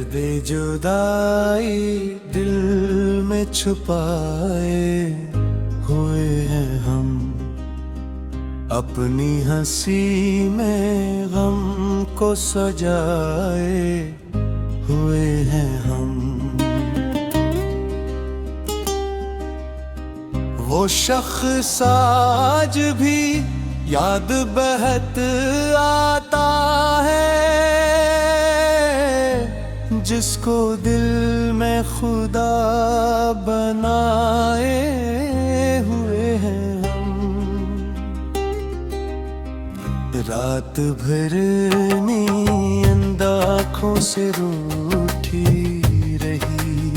दर्द जुदाई दिल में छुपाए हुए हैं हम, अपनी हंसी में गम को सजाए हुए हैं हम। वो शख्स आज भी याद बहत आता है, जिसको दिल में खुदा बनाए हुए हैं हम। रात भर नींद आँखों से रूठी रही,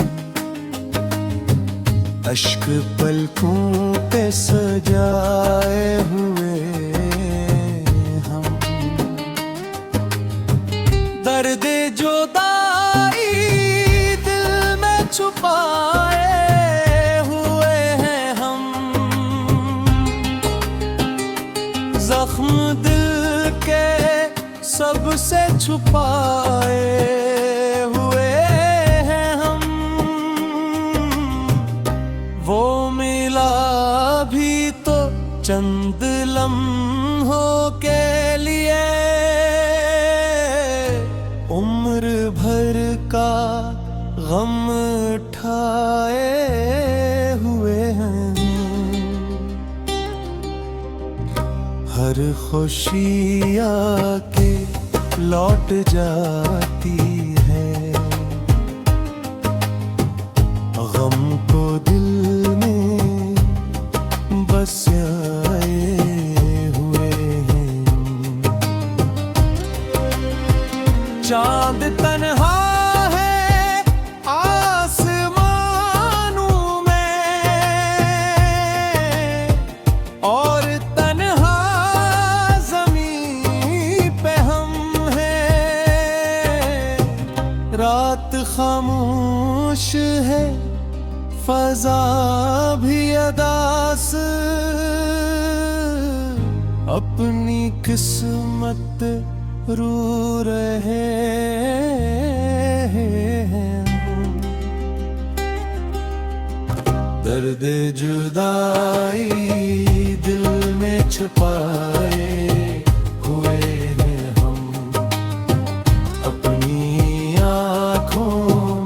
अश्क पलकों पे सजाए हुए हम। दर्द जुदाई दिल में छुपाए हुए हैं हम, जख्म दिल के सबसे छुपाए हुए हैं हम। वो मिला भी तो चंद लम्हों के लिए, उम्र भर का गम उठाए हुए हैं। हर खुशी आके लौट जाती है, गम को दिल में बसाए हुए हैं। चांद तन्हा है आसमानों में, और तन्हा ज़मीं पे हम हैं। रात खामोश है, फ़ज़ा भी अदास, अपनी किस्मत रो रहे हैं। दर्द जुदाई दिल में छुपाए हुए हैं हम, अपनी आँखों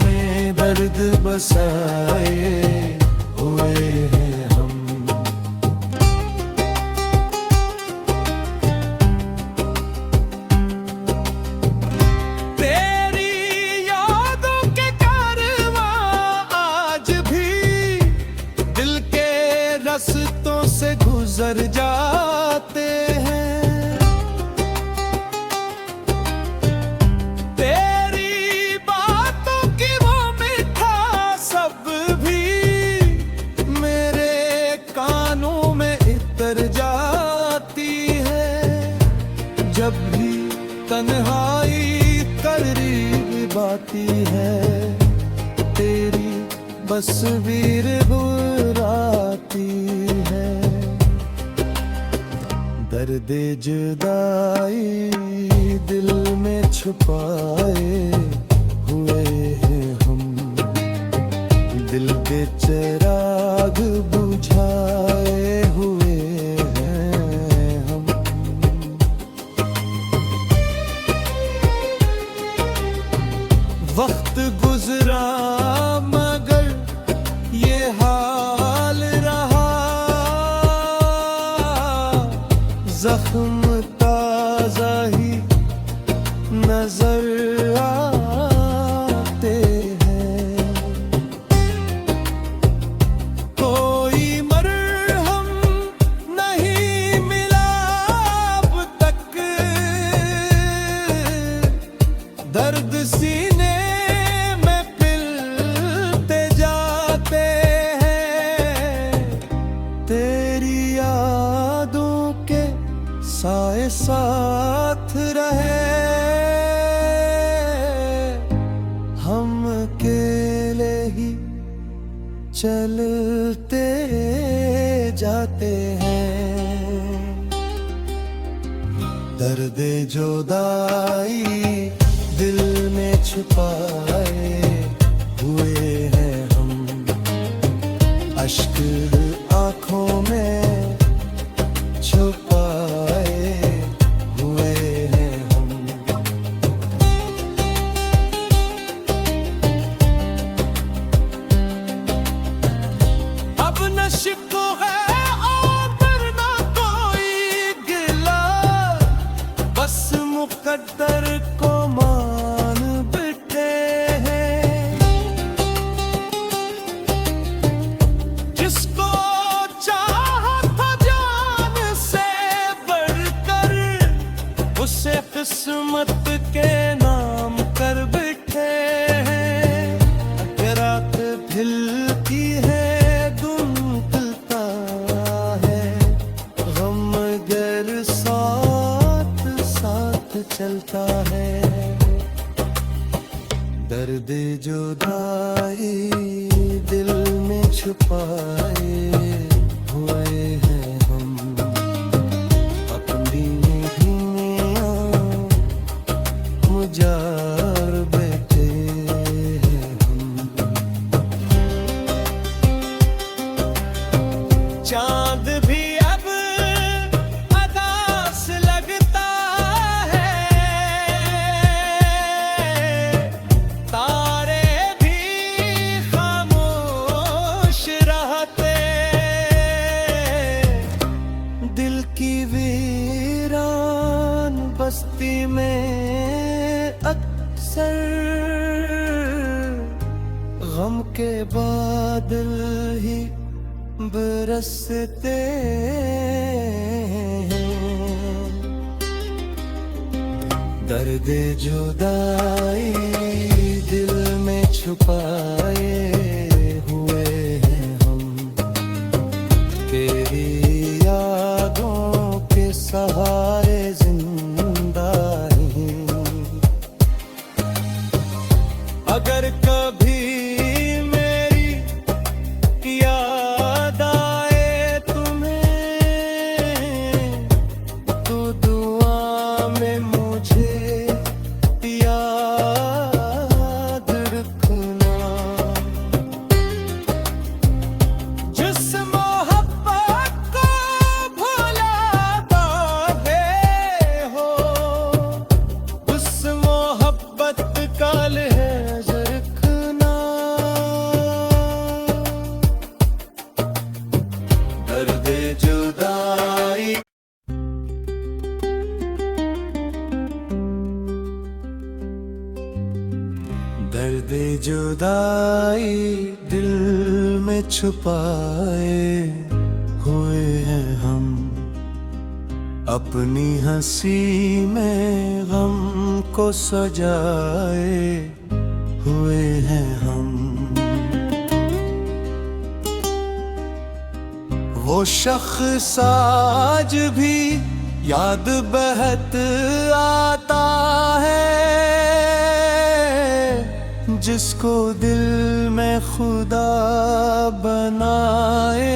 में दर्द बसाए हुए हैं हम। रास्तों से गुजर जाते हैं, तेरी बातों की वो मिठास सब भी मेरे कानों में इतर जाती है। जब भी तन्हाई करीब आती है, तेरी तस्वीर बुराती है। दर्द जुदाई दिल में छुपाए हुए हैं हम, दिल के चिराग बुझाए हुए हैं हम। वक्त गुजरा मगर ये हाल रहा, जख्म ताजा ही नजर आते हैं। कोई मरहम नहीं मिला अब तक, दर्द सीने साए साथ रहे, हम अकेले ही चलते जाते हैं। दर्द जुदाई दिल में छुपाए हुए हैं हम, अश्क आंखों में छुपाए हुए हैं हम। अब न शिकवा है और न कोई गिला, बस मुकद्दर को मान बैठे हैं। जिसको चाहा था जान से बढ़कर, उसे किस्मत के नाम कर बैठे हैं। अगर रात ढलती है धुंधलता है गम, गर साथ साथ चलता है। दर्द जुदाई दिल में छुपाए हुए हैं हम, अपनी मुजार बैठे हैं हम। चांद भी अब अदास लगता है, तारे भी खामोश रहते। दिल की वीरान बस्ती में अक्सर गम के बादल ही बरसते हैं। दर्द जुदाई दिल में छुपाए हुए हैं हम, तेरी यादों के सहारे जिंदा हैं। अगर कभी मेरी याद आए तुम्हें, तो दुआ में मुझे याद रखना। जिस मोहब्बत को भुला दोगे हो, उस मोहब्बत का लिहाज रखना। दर्द जुदाई दर्द जुदाई दिल में छुपाए हुए हैं हम, अपनी हंसी में गम को सजाए हुए हैं हम। वो शख्स आज भी याद बहत आता है, जिसको दिल में खुदा बनाए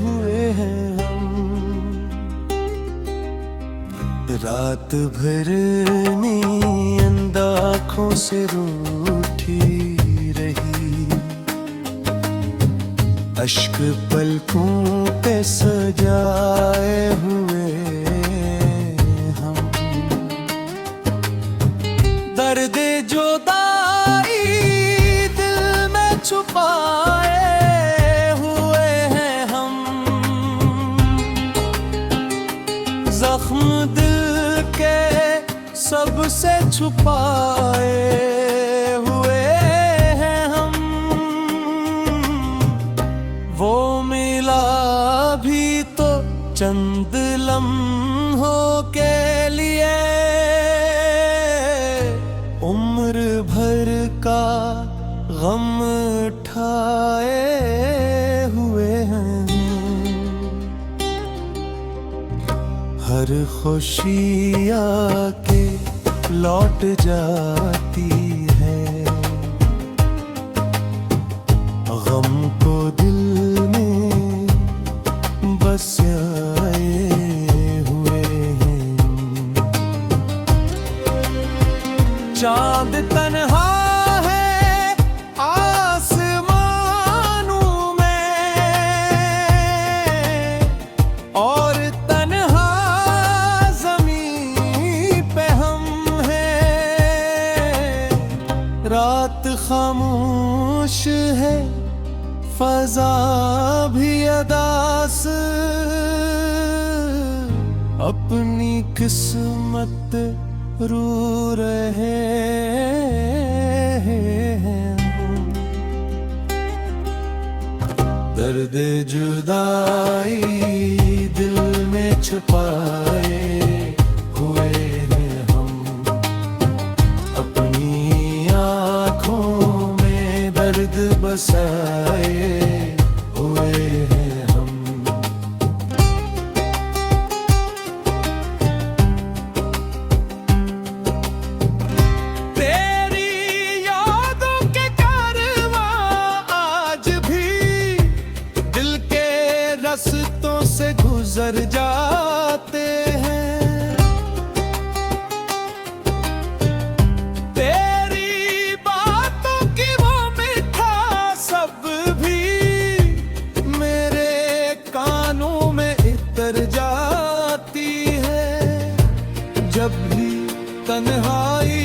हुए हैं हम। रात भर नींद आँखों से रूठी रही, अश्क पलकों पे सजाए हुए हम। दर्द जुदाई दिल में छुपाए हुए हैं हम, जख्म दिल के सबसे छुपाए हुए हैं हम। वो मिला भी तो चंद लम्हों के लिए, उम्र भर का गम उठाए हुए हैं। हर खुशी आके लौट जाती है, गम को दिल में बसाए हुए हैं। चांद तन्हा है आसमानों में और तन्हा ज़मीं पे हम हैं। रात खामोश है फ़ज़ा भी अदास, अपनी किस्मत रो रहे हैं। दर्द जुदाई दिल में छुपाए हुए हैं हम, अपनी आँखों में दर्द बसाए हुए हैं हम। तेरी यादों के कारवां आज भी दिल के रास्तों से गुजर जाते हैं। तेरी बातों की वो मिठास सब भी मेरे कानों में इतर जाती है। जब भी तन्हाई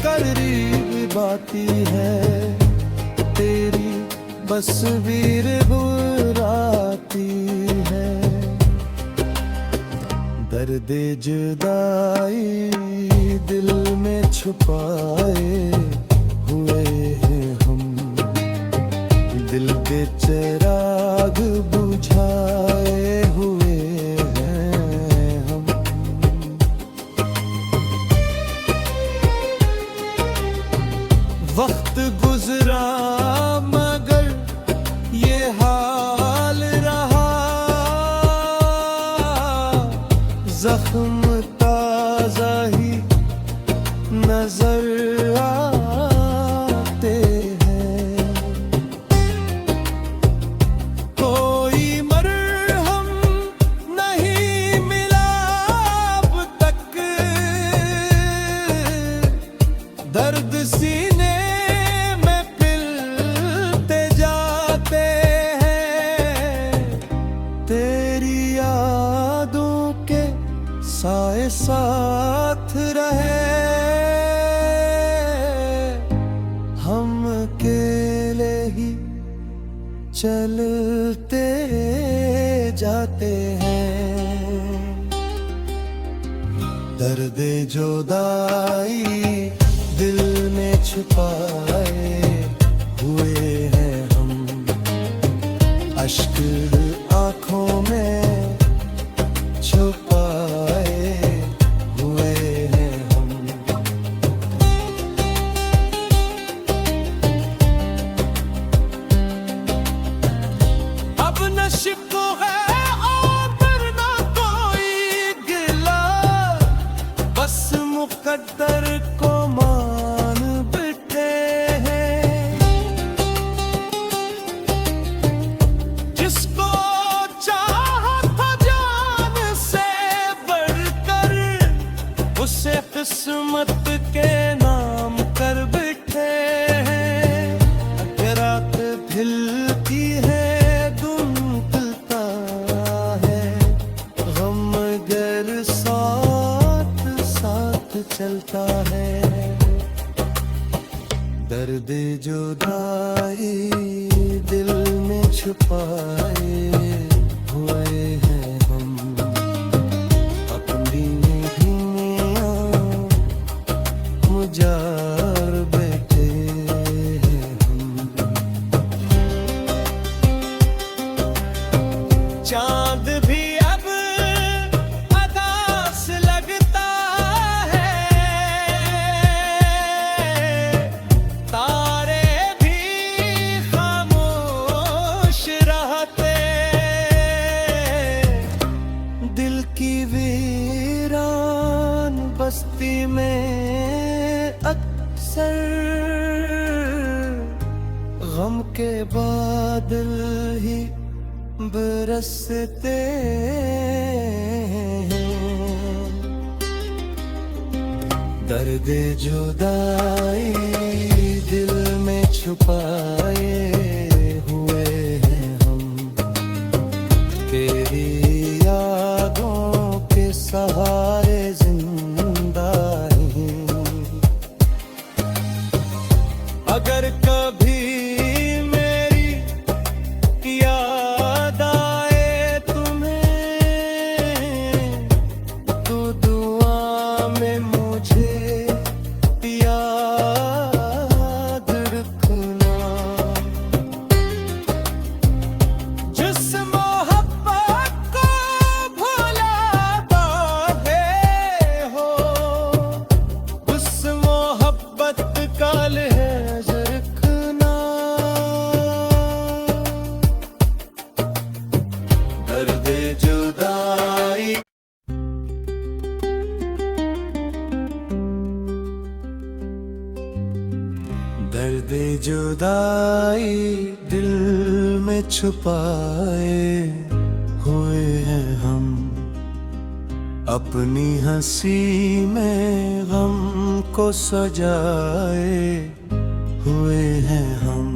करीब आती है, तेरी तस्वीर बुराती है। दर्द जुदाई दिल में छुपाए हुए हैं हम, दिल के चिराग बुझाए हुए हैं हम। वक्त गुजरा मगर ये हाल रहा, जख्म ताजा ही नजर आते हैं। कोई मरहम नहीं मिला अब तक, दर्द सीने में पिलते जाते हैं। तेरी यादों के साए साथ रहे, हम अकेले ही चलते जाते हैं। दर्द जुदाई दिल में छुपाए हुए हैं हम, अश्क आँखों में छुपाए हुए हैं हम। अब न शिकवा है और न कोई गिला, बस मुकद्दर को मान बैठे हैं। जिसको चाहा था जान से बढ़कर, उसे किस्मत के नाम कर बैठे हैं। रात ढलती है धुंधलता है, गम गर साथ साथ चलता है। दर्द जुदाई दिल में छुपाए हुए हैं हम, अपनी धीमियाँ मुजार बैठे हैं हम। चांद भी अब अदास लगता है, तारे भी खामोश रहते। दिल की वीरान बस्ती में अक्सर गम के बादल ही बरसते हैं। दर्द जुदाई दिल में छुपाए हुए हैं हम, तेरी यादों के सहारे जिंदा हैं। अगर कभी मेरी याद आए तुम्हें, तो दुआ में मुझे याद रखना। जिस मोहब्बत को भुलाता है हो, उस मोहब्बत का लिहाज रखना। दर्द जुदाई दर्द जुदाई दिल में छुपाए हुए हैं हम, अपनी हंसी में गम को सजाए हुए हैं हम।